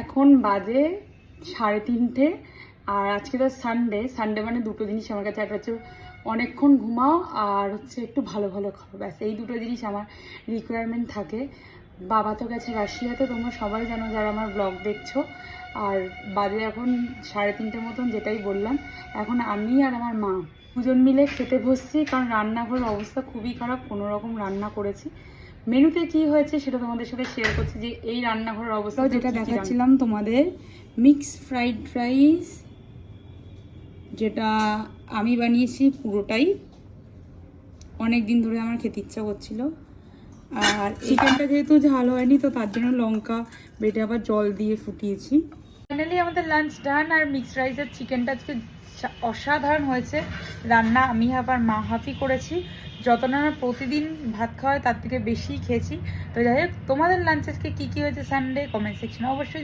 এখন বাজে 3:30 আর আজকে তো সানডে মানে দুটো জিনিস আমার কাছে, একটা হচ্ছে অনেকক্ষণ ঘুমাও আর হচ্ছে একটু ভালো ভালো খাও, ব্যাস এই দুটো জিনিস আমার রিকোয়ারমেন্ট থাকে। বাবা তো গেছে রাশিয়াতে, তোমরা সবাই জানো যারা আমার ব্লগ দেখছো। আর বাজে এখন 3:30 মতন, যেটাই বললাম। এখন আমি আর আমার মা দুজন মিলে খেতে বসছি, কারণ রান্নাঘরের অবস্থা খুবই খারাপ, কোনো রকম রান্না করেছি। মেনুতে কি হয়েছে সেটা তোমাদের সাথে শেয়ার করছি, যে এই রান্নাঘরের অবস্থা যেটা দেখাচ্ছিলাম তোমাদের, মিক্স ফ্রাইড রাইস, যেটা আমি বানিয়েছি পুরোটাই, অনেক দিন ধরে আমার খেতে ইচ্ছা করছিল। আর চিকেনটা যেহেতু ঝাল হয়নি, তো তার জন্য লঙ্কা বেটে আবার জল দিয়ে ফুটিয়েছি। ফাইনালি আমাদের লাঞ্চ ডান, আর মিক্সড রাইসের চিকেনটা আজকে অসাধারণ হয়েছে রান্না। আমি আবার মা হাফি করেছি, যত না প্রতিদিন ভাত খাওয়ায় তার থেকে বেশি খেয়েছি। তো যাই হোক, তোমাদের লাঞ্চ আজকে কী কী হয়েছে সানডে, কমেন্ট সেকশনে অবশ্যই